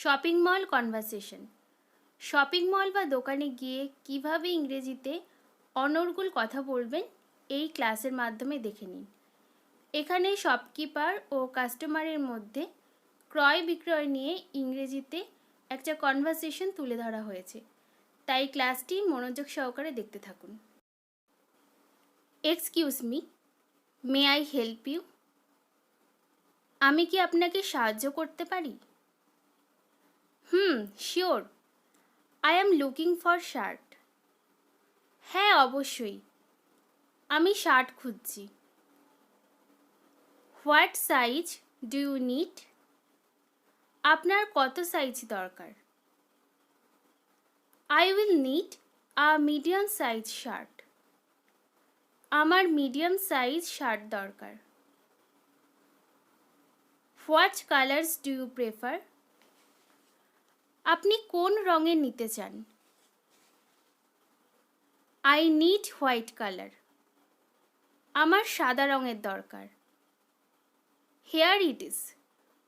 Shopping mall conversation. Shopping mall বা দোকানে গিয়ে কিভাবে ইংরেজিতে অনর্গল কথা বলবেন এই ক্লাসের মাধ্যমে দেখে নিন। এখানে শপকিপার ও কাস্টমারের মধ্যে ক্রয় বিক্রয় নিয়ে ইংরেজিতে একটা কনভারসেশন তুলে ধরা হয়েছে, তাই ক্লাসটি মনোযোগ সহকারে দেখতে থাকুন। Excuse me, may I help you? আমি কি আপনাকে সাহায্য করতে পারি? Sure. I am looking for shirt. হ্যাঁ, অবশ্যই। আমি শার্ট খুঁজছি। What size do you need? আপনার কত সাইজ দরকার? I will need a medium size shirt. আমার মিডিয়াম সাইজ শার্ট দরকার। What colours do you prefer? আপনি কোন রঙের নিতে চান? I need white colour. আমার সাদা রঙের দরকার। Here it is,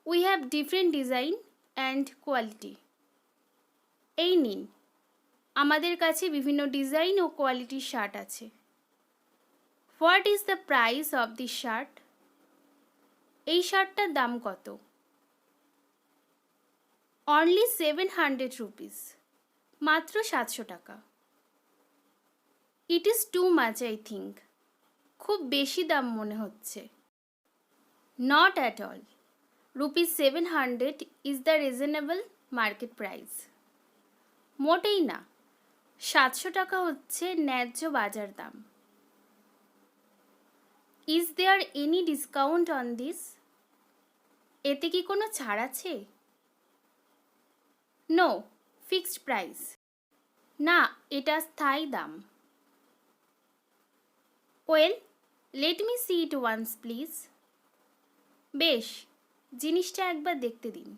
we have different design and quality. এই নিন, আমাদের কাছে বিভিন্ন ডিজাইন ও কোয়ালিটির শার্ট আছে। What is the price of this shirt? এই শার্টটার দাম কত? অনলি 700 রুপিস, মাত্র 700 টাকা। It is too much I think, খুব বেশি দাম মনে হচ্ছে। Not at all, rupees 700 is the reasonable market price. মোটেই না, 700 টাকা হচ্ছে ন্যায্য বাজার দাম। Is there any discount on this? এতে কি কোনো ছাড় আছে? No, fixed price. না, এটা স্থায়ী দাম। Well, let me see it once please. বেশ, জিনিসটা একবার দেখতে দিন।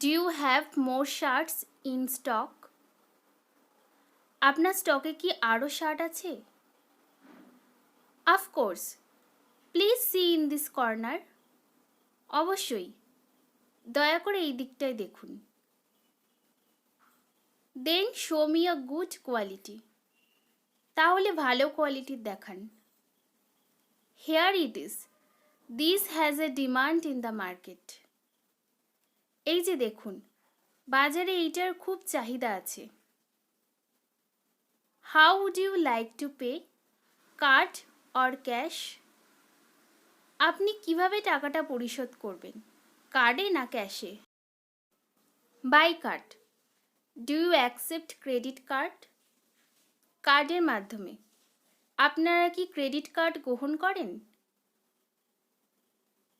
Do you have more shirts in stock? আপনার স্টকে কি আরও শার্ট আছে? Of course, please see in this corner. অবশ্যই, দয়া করে এই দিকটায় দেখুন। Then show me a good quality. তাহলে ভালো কোয়ালিটির দেখান। Here it is, this has a demand in the market. এই যে দেখুন, বাজারে এইটার খুব চাহিদা আছে। How would you like to pay, card or cash? আপনি কিভাবে টাকাটা পরিশোধ করবেন, কার্ডে না ক্যাশে? By card. Do you accept credit card? কার্ডের মাধ্যমে। আপনারা কি ক্রেডিট কার্ড গ্রহণ করেন?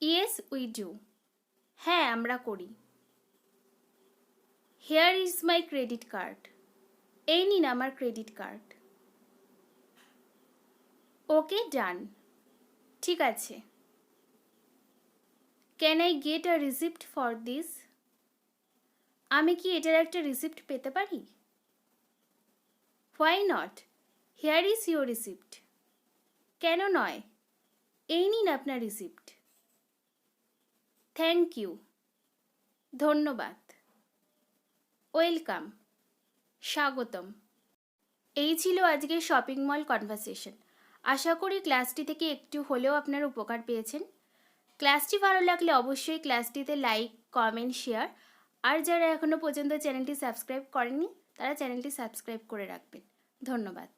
Yes we do. হ্যাঁ, আমরা করি। Hair is my credit card. এই নিন আমার ক্রেডিট কার্ড। ওকে, ডান। ঠিক আছে। Can I get a receipt for this? আমি কি এটার একটা রিসিপ্ট পেতে পারি? Why not, hair is your receipt. কেন নয়, এই নিন আপনার রিসিপ্ট। থ্যাংক ইউ, ধন্যবাদ। ওয়েলকাম, স্বাগতম। এই ছিল আজকের শপিং মল কনভারসেশন। আশা করি ক্লাসটি থেকে একটু হলেও আপনারা উপকার পেয়েছেন। ক্লাসটি ভালো লাগলে অবশ্যই ক্লাসটিতে লাইক, কমেন্ট, শেয়ার, আর যারা এখনও পর্যন্ত চ্যানেলটি সাবস্ক্রাইব করেননি তারা চ্যানেলটি সাবস্ক্রাইব করে রাখবেন। ধন্যবাদ।